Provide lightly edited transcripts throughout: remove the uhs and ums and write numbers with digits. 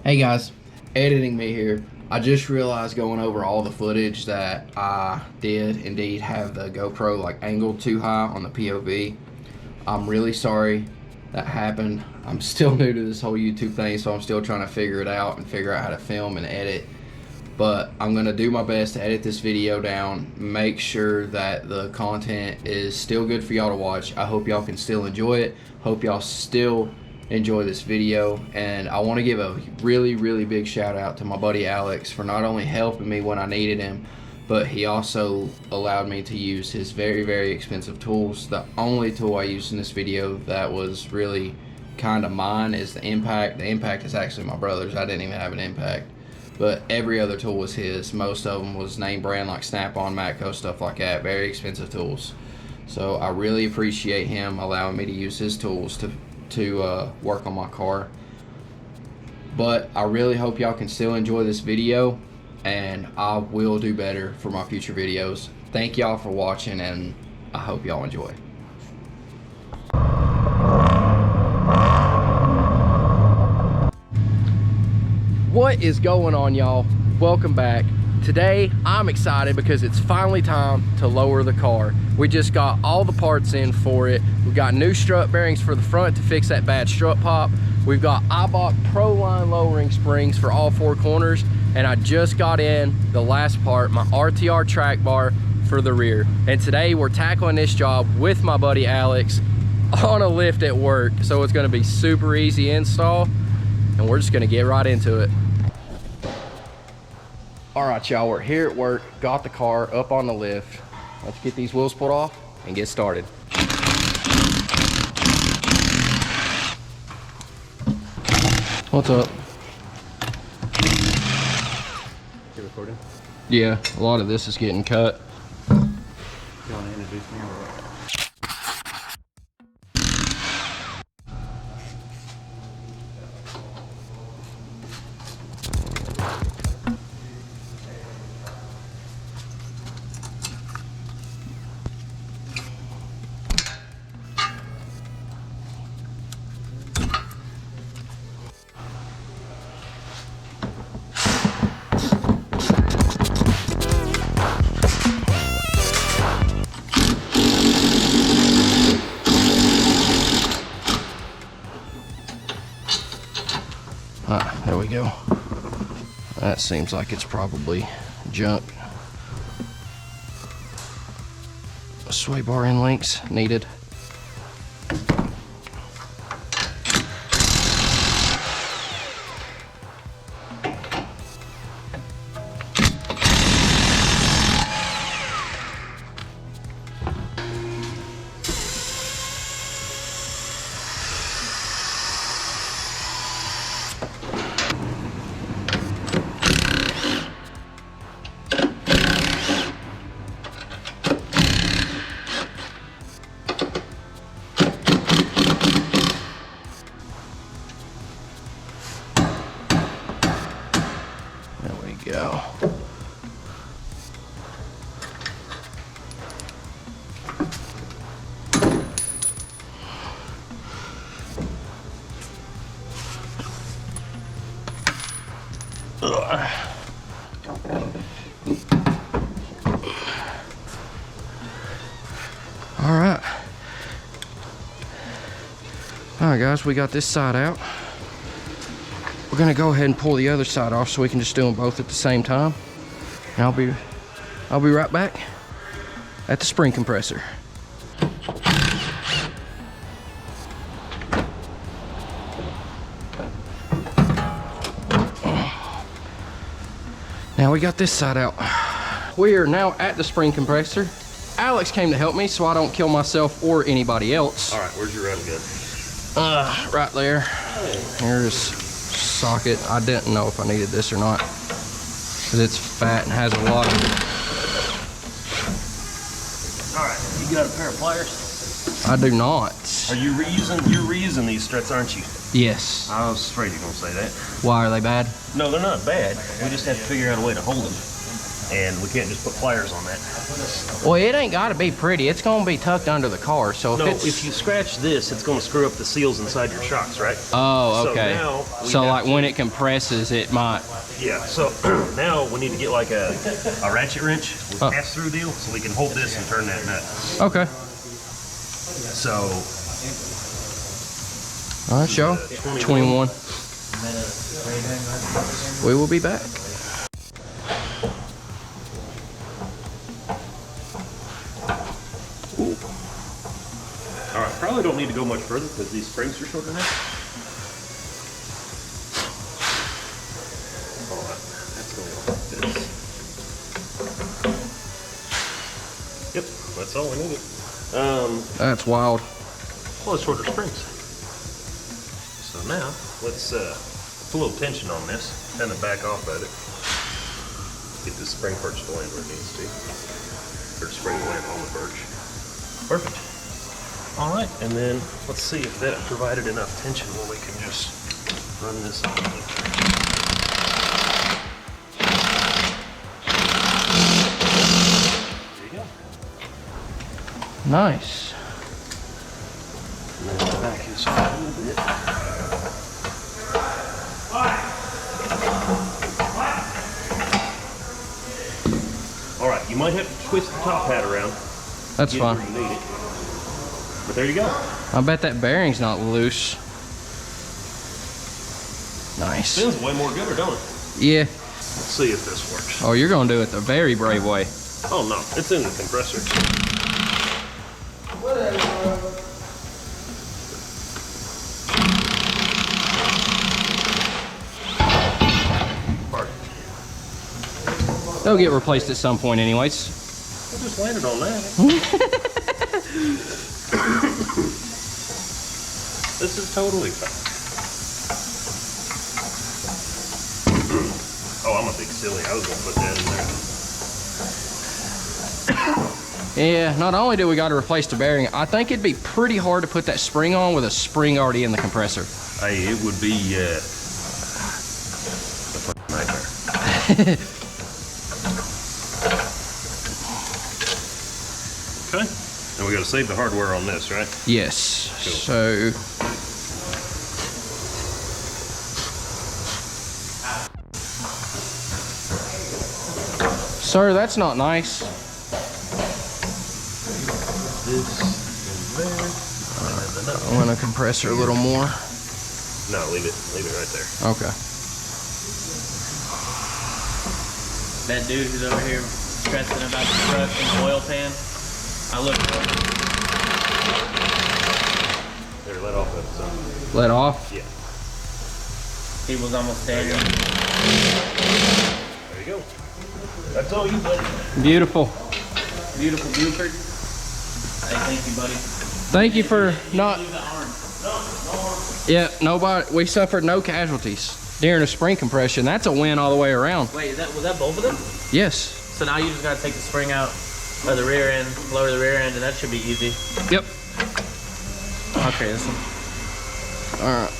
Hey guys, editing me here. I just realized going over all the footage that I did indeed have the GoPro like angled too high on the POV. I'm really sorry that happened. I'm still new to this whole YouTube thing, so I'm still trying to figure it out and figure out how to film and edit. But I'm gonna do my best to edit this video down, make sure that the content is still good for y'all to watch. I hope y'all can still enjoy it. Hope y'all still enjoy this video, and I want to give a really big shout out to my buddy Alex for not only helping me when I needed him, but he also allowed me to use his very expensive tools. The only tool I used in this video that was really kind of mine is the impact. The impact is actually my brother's. I didn't even have an impact, but every other tool was his. Most of them was name brand like Snap-on, Matco, stuff like that. Very expensive tools. So I really appreciate him allowing me to use his tools to work on my car. But I really hope y'all can still enjoy this video, and I will do better for my future videos. Thank y'all for watching, and I hope y'all enjoy. What is going on, y'all? Welcome back. Today I'm excited because it's finally time to lower the car. We just got all the parts in for it. We've got new strut bearings for the front to fix that bad strut pop. We've got Eibach Pro Line lowering springs for all four corners, and I just got in the last part, my RTR track bar for the rear. And today we're tackling this job with my buddy Alex on a lift at work, so it's going to be super easy install, and we're just going to get right into it. All right, y'all, we're here at work, got the car up on the lift. Let's get these wheels pulled off and get started. What's up? You recording? Yeah, a lot of this is getting cut. You want to introduce me or what? There we go. That seems like it's probably junk. Sway bar end links needed. Go. All right, guys, we got this side out. We're gonna go ahead and pull the other side off so we can just do them both at the same time. And I'll be right back at the spring compressor. Now we got this side out. We are now at the spring compressor. Alex came to help me so I don't kill myself or anybody else. All right, where's your run gun? Right there. Here's socket. I didn't know if I needed this or not because it's fat and has a lot of it. All right, you got a pair of pliers? I do not. Are you reusing these struts, aren't you? Yes. I was afraid you were gonna say that. Why are they bad? No, they're not bad. We just have to figure out a way to hold them. and we can't just put pliers on that. Well, it ain't got to be pretty. It's going to be tucked under the car. So No, if you scratch this, it's going to screw up the seals inside your shocks, right? Oh, okay. So now like when it compresses, it might. Yeah. So now we need to get like a ratchet wrench with pass-through deal, so we can hold this and turn that nut. Okay. So. All right, show. 21. We will be back. All right, probably don't need to go much further because these springs are short enough. All right, that's going like this. Yep, that's all we needed. That's wild. Well, it's shorter springs. So now, let's put a little tension on this, kind of back off of it. Get this spring perch to land where it needs to. Or spring to land on the perch. Perfect. All right, and then let's see if that provided enough tension where we can just run this on. There you go. Nice. And then back this off a little bit. All right, you might have to twist the top hat around. That's fine. Where you need it. But there you go. I bet that bearing's not loose. Nice. Spins way more gooder, don't it? Yeah. Let's see if this works. Oh, you're gonna do it the very brave way. Oh no, it's in the compressor. Pardon. They'll get replaced at some point anyways. I just landed on that. This is totally fine. Oh, I'm a big silly. I was gonna put that in there. Yeah, not only do we got to replace the bearing, I think it'd be pretty hard to put that spring on with a spring already in the compressor. Hey, it would be a fucking nightmare. Okay. And we got to save the hardware on this, right? Yes. Cool. So sir, that's not nice. This in there. And then the I'm gonna compress her a little more. No, leave it right there. Okay. That dude who's over here stressing about the truck and the oil pan, I looked for him. There, let off that stuff. Let off. Yeah. He was almost standing. There you go. That's all you, buddy. Beautiful. Beautiful Buford. Hey, thank you, buddy. Thank you for not. Leave the arm. Yeah, nobody. We suffered no casualties during a spring compression. That's a win all the way around. Wait, was that both of them? Yes. So now you just gotta take the spring out of the rear end, lower the rear end, and that should be easy. Yep. Okay, this one. All right.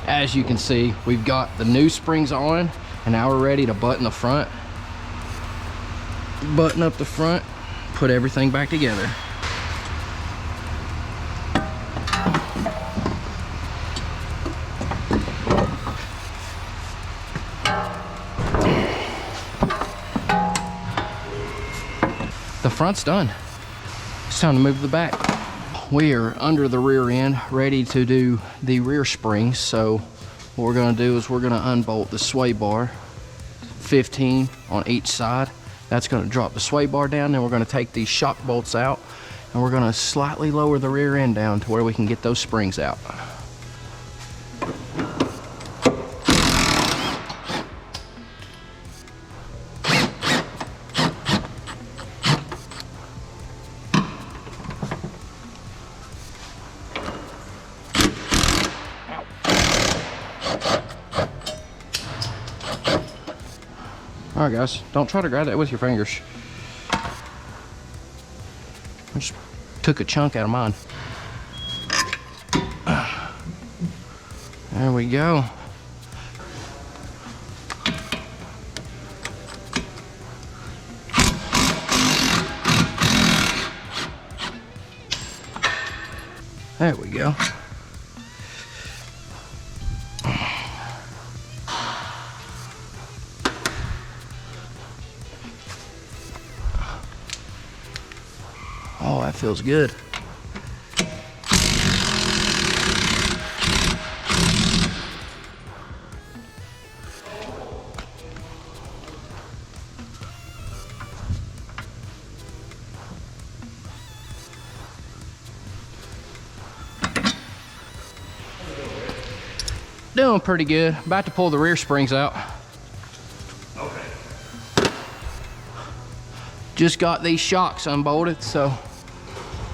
As you can see, we've got the new springs on, and now we're ready to button the front. Button up the front, put everything back together. The front's done. It's time to move the back. We are under the rear end, ready to do the rear springs. So what we're gonna do is we're gonna unbolt the sway bar, 15 on each side. That's gonna drop the sway bar down. Then we're gonna take these shock bolts out and we're gonna slightly lower the rear end down to where we can get those springs out. All right, guys, don't try to grab that with your fingers. I just took a chunk out of mine. There we go. There we go. Oh, that feels good. Doing pretty good. About to pull the rear springs out. Okay. Just got these shocks unbolted, so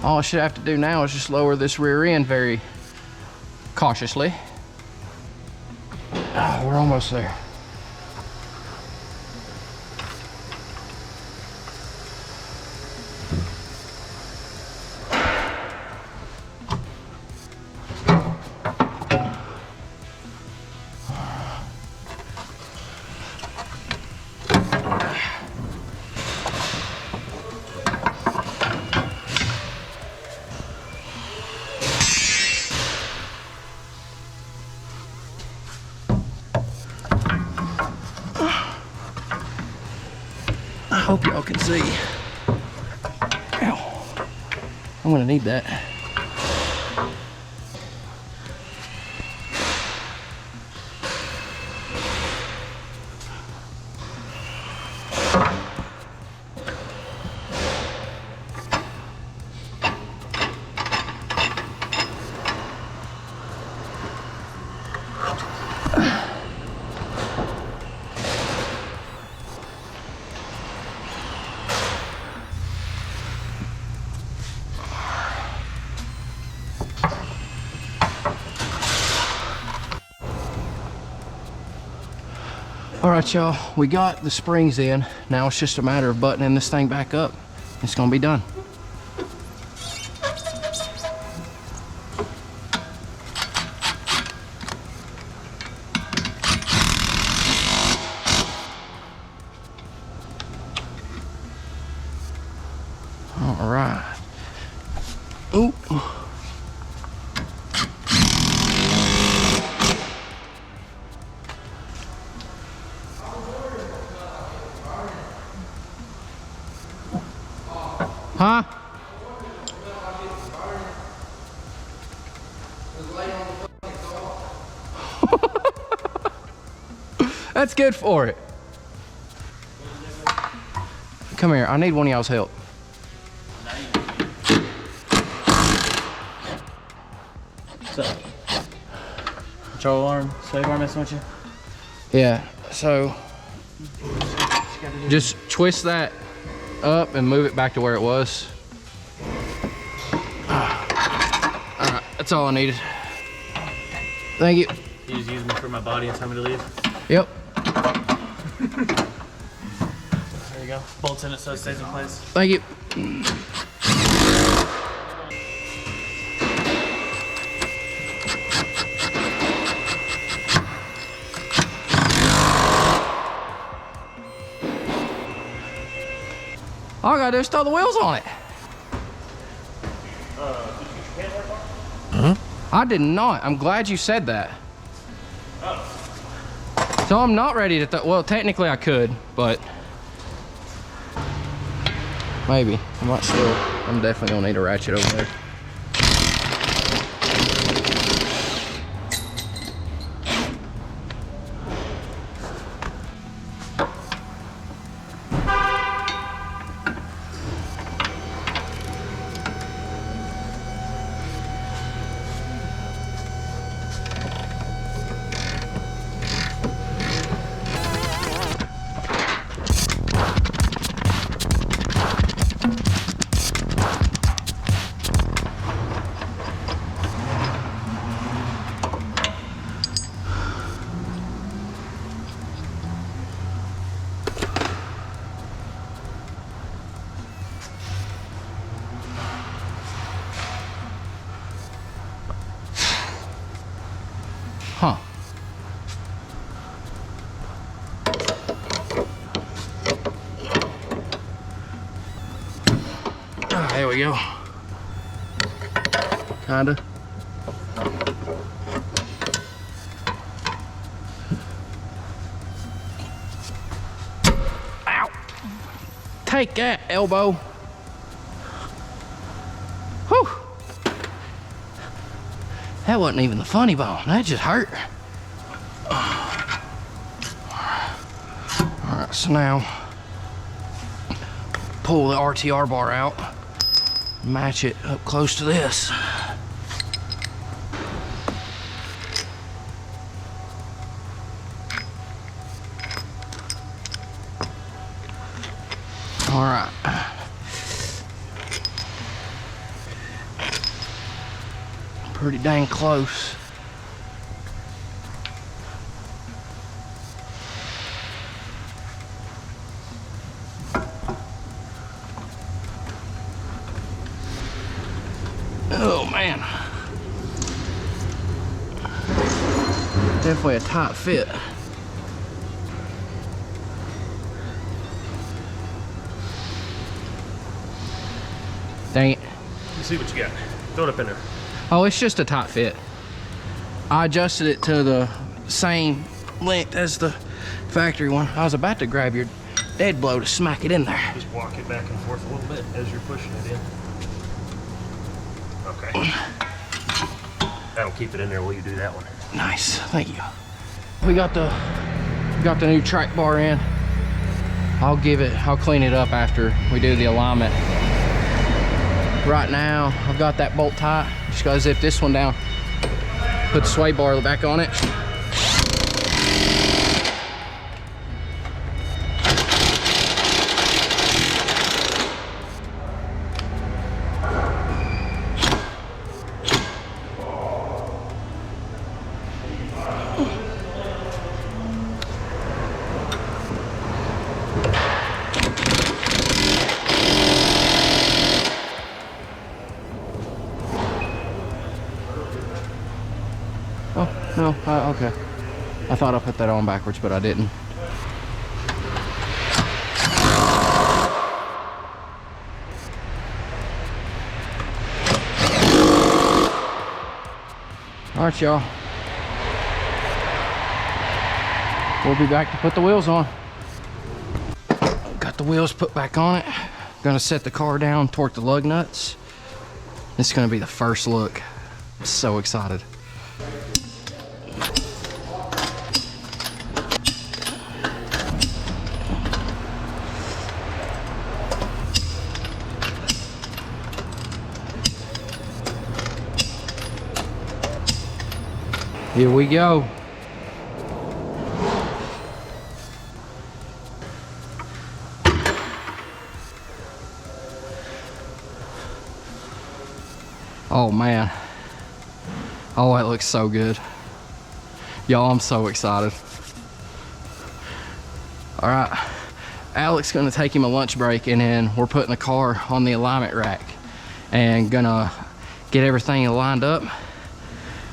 all I should have to do now is just lower this rear end very cautiously. Oh, we're almost there. I hope y'all can see. Ow. I'm gonna need that. All right, y'all, we got the springs in. Now it's just a matter of buttoning this thing back up. It's gonna be done. All right. Ooh. Huh? That's good for it. Come here, I need one of y'all's help. What's up? Control arm, slave arm messing with you? Yeah, so just twist that up and move it back to where it was. All right, that's all I needed. Thank you. You just use me for my body and tell me to leave? Yep. There you go. Bolts in it so it stays in place. Thank you. All I gotta do is throw the wheels on it. I did not. I'm glad you said that. So I'm not ready to well, technically I could, but maybe. I might still, I'm definitely gonna need a ratchet over there. Huh. Ah, there we go. Kinda. Take that, elbow. Whew. That wasn't even the funny bone. That just hurt. All right, so now pull the RTR bar out, match it up close to this. All right. Pretty dang close. Oh man. Definitely a tight fit. Dang it. Let's see what you got. Throw it up in there. Oh, it's just a tight fit. I adjusted it to the same length as the factory one. I was about to grab your dead blow to smack it in there. Just walk it back and forth a little bit as you're pushing it in. Okay. That'll keep it in there while you do that one. Nice, thank you. We got the new track bar in. I'll clean it up after we do the alignment. Right now, I've got that bolt tight. Just gotta zip this one down. Put the sway bar back on it. Oh, no, okay. I thought I put that on backwards, but I didn't. All right, y'all. We'll be back to put the wheels on. Got the wheels put back on it. Gonna set the car down, torque the lug nuts. This is gonna be the first look. I'm so excited. Here we go. Oh man. Oh, it looks so good. Y'all, I'm so excited. All right, Alex gonna take him a lunch break, and then we're putting the car on the alignment rack and gonna get everything lined up,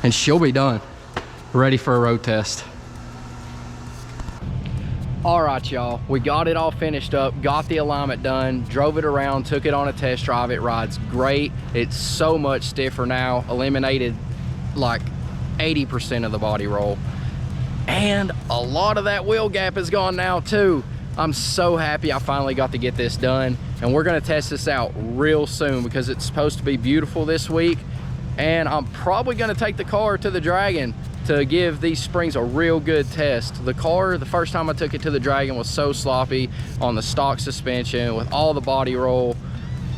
and she'll be done, ready for a road test. All right, y'all, we got it all finished up, got the alignment done, drove it around, took it on a test drive. It rides great. It's so much stiffer now, eliminated like 80% of the body roll. And a lot of that wheel gap is gone now too. I'm so happy I finally got to get this done. And we're gonna test this out real soon because it's supposed to be beautiful this week. And I'm probably gonna take the car to the Dragon to give these springs a real good test. The car, the first time I took it to the Dragon, was so sloppy on the stock suspension with all the body roll,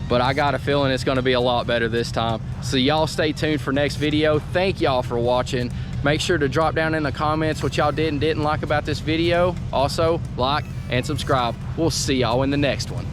but I got a feeling it's gonna be a lot better this time. So y'all stay tuned for next video. Thank y'all for watching. Make sure to drop down in the comments what y'all did and didn't like about this video. Also, like and subscribe. We'll see y'all in the next one.